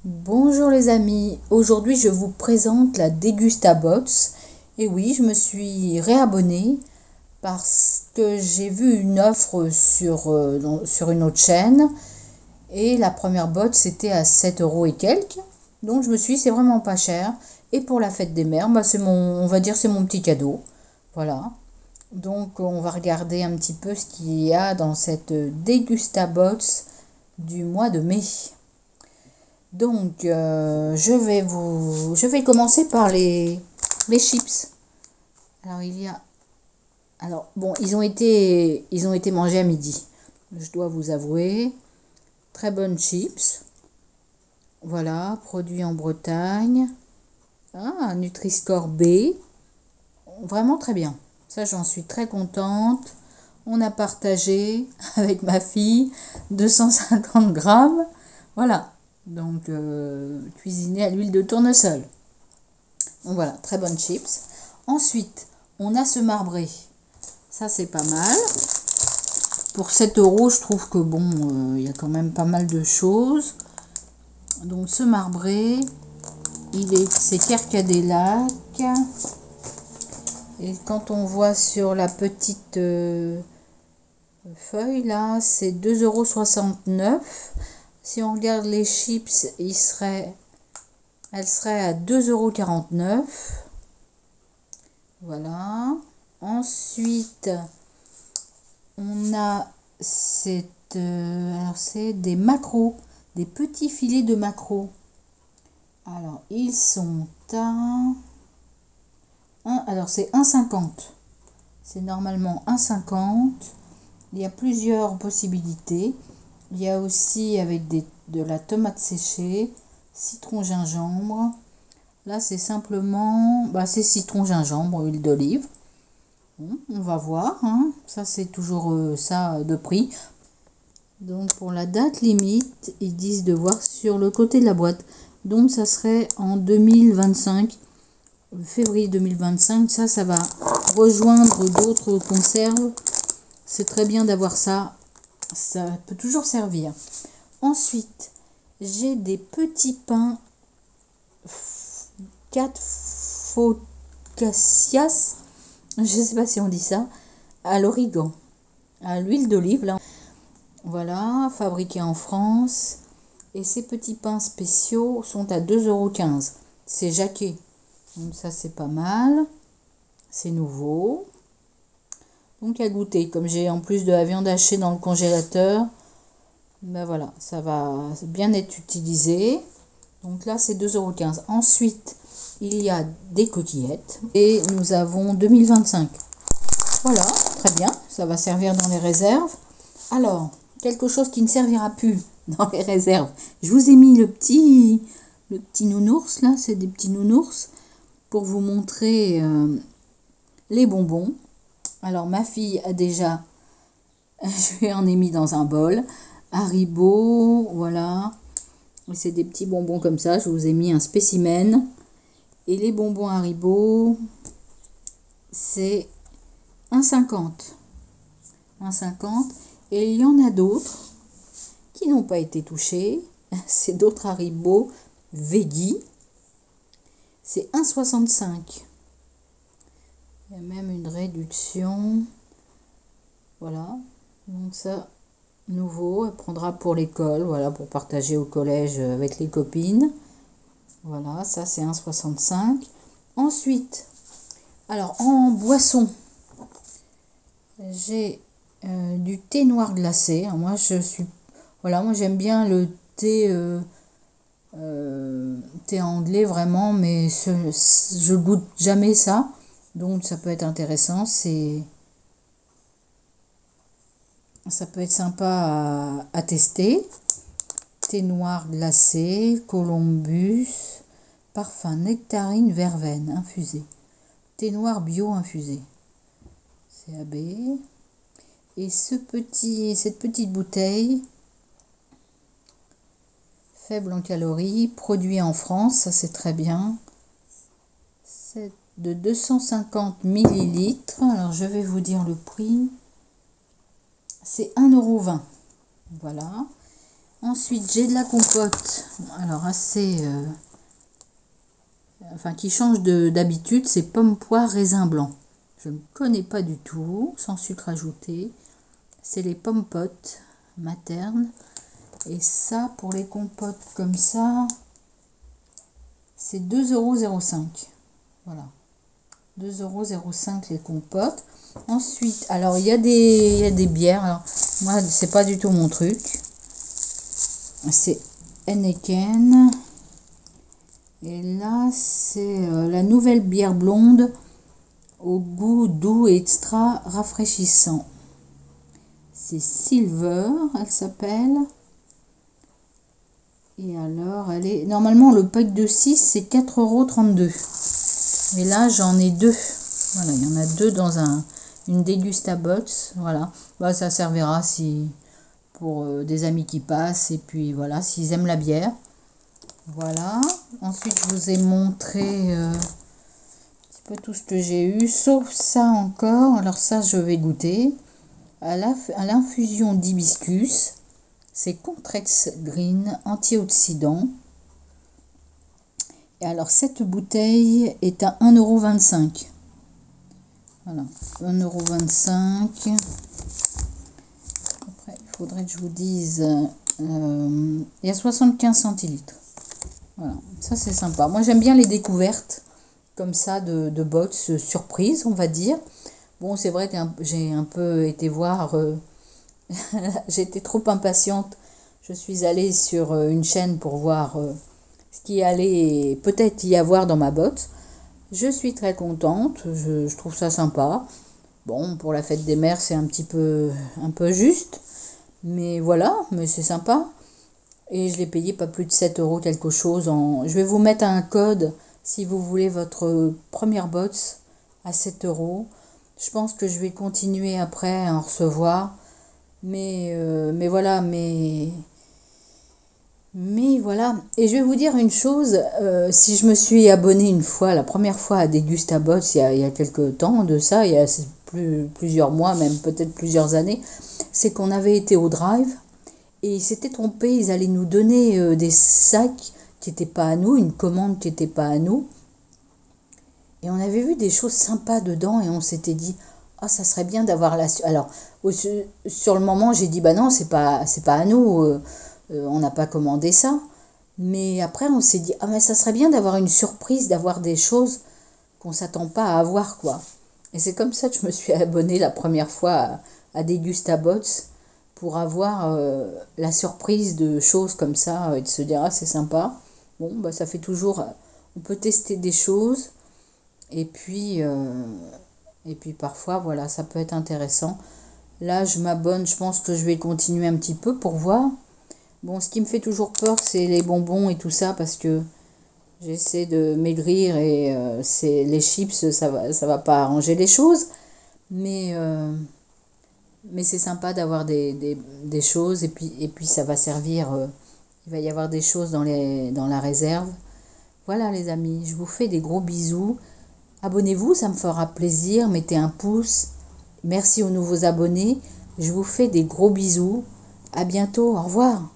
Bonjour les amis, aujourd'hui je vous présente la Dégustabox. Et oui, je me suis réabonnée parce que j'ai vu une offre sur une autre chaîne et la première box c'était à 7 euros et quelques. Donc je me suis dit c'est vraiment pas cher. Et pour la fête des mères, on va dire c'est mon petit cadeau. Voilà. Donc on va regarder un petit peu ce qu'il y a dans cette Dégustabox du mois de mai. Donc, je vais commencer par les chips. Alors bon, ils ont été mangés à midi. Je dois vous avouer, très bonnes chips. Voilà, produit en Bretagne. Ah, Nutri-Score B, vraiment très bien. Ça, j'en suis très contente. On a partagé avec ma fille 250 grammes. Voilà. Donc, cuisiné à l'huile de tournesol. Donc voilà, très bonnes chips. Ensuite, on a ce marbré. Ça, c'est pas mal. Pour 7 euros, je trouve que bon, il y a quand même pas mal de choses. Donc, ce marbré, c'est Kerkadelac. Et quand on voit sur la petite feuille, là, c'est 2,69 €. Si on regarde les chips, elles seraient à 2,49 €. Voilà. Ensuite, on a c'est des maquereaux, des petits filets de maquereaux. Alors, ils sont alors c'est 1,50 €. C'est normalement 1,50 €. Il y a plusieurs possibilités. Il y a aussi avec de la tomate séchée, citron gingembre. Là, c'est simplement, c'est citron gingembre, huile d'olive. Bon, on va voir, hein. Ça, c'est toujours ça de prix. Donc, pour la date limite, ils disent de voir sur le côté de la boîte. Donc, ça serait en 2025, février 2025. Ça va rejoindre d'autres conserves. C'est très bien d'avoir ça. Ça peut toujours servir. Ensuite, j'ai des petits pains 4 focaccias, je ne sais pas si on dit ça, à l'origan, à l'huile d'olive. Là. Voilà, fabriqués en France. Et ces petits pains spéciaux sont à 2,15 €. C'est Jacquet. Donc ça, c'est pas mal. C'est nouveau. Donc à goûter. Comme j'ai en plus de la viande hachée dans le congélateur, voilà, ça va bien être utilisé. Donc là, c'est 2,15 €. Ensuite, il y a des coquillettes. Et nous avons 2025. Voilà, très bien. Ça va servir dans les réserves. Alors, quelque chose qui ne servira plus dans les réserves. Je vous ai mis le petit nounours, là. C'est des petits nounours pour vous montrer les bonbons. Alors, ma fille a déjà... Je lui en ai mis dans un bol. Haribo, voilà. C'est des petits bonbons comme ça. Je vous ai mis un spécimen. Et les bonbons Haribo, c'est 1,50 €. 1,50 €. Et il y en a d'autres qui n'ont pas été touchés. C'est d'autres Haribo Veggie. C'est 1,65 €. Il y a même une réduction. Voilà. Donc ça, nouveau, elle prendra pour l'école, voilà, pour partager au collège avec les copines. Voilà, ça c'est 1,65 €. Ensuite, alors en boisson, j'ai du thé noir glacé. Alors, moi j'aime bien le thé anglais vraiment, mais je goûte jamais ça. Donc ça peut être intéressant, ça peut être sympa à tester. Thé noir glacé, Columbus, parfum nectarine verveine infusé. Thé noir bio infusé. CAB. Et cette petite bouteille, faible en calories, produit en France, ça c'est très bien. C'est de 250 millilitres. Alors je vais vous dire le prix. C'est 1,20 €. Voilà. Ensuite, j'ai de la compote. Alors, assez... enfin, qui change d'habitude. C'est pomme, poire, raisin blanc. Je ne connais pas du tout. Sans sucre ajouté. C'est les pommes potes maternes. Et ça, pour les compotes comme ça, c'est 2,05 €. Voilà. 2,05 € les compotes. Ensuite, alors il y a des bières. Alors, moi, c'est pas du tout mon truc. C'est Heineken. Et là, c'est la nouvelle bière blonde au goût doux et extra rafraîchissant. C'est Silver, elle s'appelle. Et alors, elle est... Normalement, le pack de 6, c'est 4,32 €. Mais là, j'en ai 2. Voilà, il y en a 2 dans une Degustabox. Voilà. Bah, ça servira pour des amis qui passent. Et puis, voilà, s'ils aiment la bière. Voilà. Ensuite, je vous ai montré un petit peu tout ce que j'ai eu. Sauf ça encore. Alors ça, je vais goûter. À l'infusion d'hibiscus. C'est Contrex Green, antioxydant. Et alors, cette bouteille est à 1,25 €. Voilà, 1,25 €. Après, il faudrait que je vous dise... il y a 75 centilitres. Voilà, ça c'est sympa. Moi, j'aime bien les découvertes comme ça de box surprise, on va dire. Bon, c'est vrai que j'ai un peu été voir... j'ai été trop impatiente. Je suis allée sur une chaîne pour voir ce qui allait peut-être y avoir dans ma box. Je suis très contente. Je trouve ça sympa. Bon, pour la fête des mères, c'est un peu juste. Mais voilà, mais c'est sympa. Et je l'ai payé pas plus de 7 € quelque chose. Je vais vous mettre un code si vous voulez votre première box à 7 €. Je pense que je vais continuer après à en recevoir. Mais voilà, mais voilà. Et je vais vous dire une chose, si je me suis abonnée une fois, la première fois à Degustabox, il y a quelques temps de ça, il y a plusieurs mois, même peut-être plusieurs années, c'est qu'on avait été au Drive et ils s'étaient trompés, ils allaient nous donner des sacs qui n'étaient pas à nous, une commande qui n'était pas à nous. Et on avait vu des choses sympas dedans et on s'était dit, ah, ça serait bien d'avoir la... Alors, sur le moment, j'ai dit, bah non, c'est pas à nous, on n'a pas commandé ça. Mais après, on s'est dit, ah, mais ça serait bien d'avoir une surprise, d'avoir des choses qu'on ne s'attend pas à avoir, quoi. Et c'est comme ça que je me suis abonnée la première fois à Degustabox pour avoir la surprise de choses comme ça et de se dire, ah, c'est sympa. Bon, bah, ça fait toujours... On peut tester des choses et puis parfois, voilà, ça peut être intéressant. Là, je m'abonne, je pense que je vais continuer un petit peu pour voir. Bon, ce qui me fait toujours peur, c'est les bonbons et tout ça, parce que j'essaie de maigrir et les chips, ça va pas arranger les choses. Mais c'est sympa d'avoir des choses, et puis ça va servir, il va y avoir des choses dans la réserve. Voilà les amis, je vous fais des gros bisous. Abonnez-vous, ça me fera plaisir. Mettez un pouce. Merci aux nouveaux abonnés. Je vous fais des gros bisous. À bientôt. Au revoir.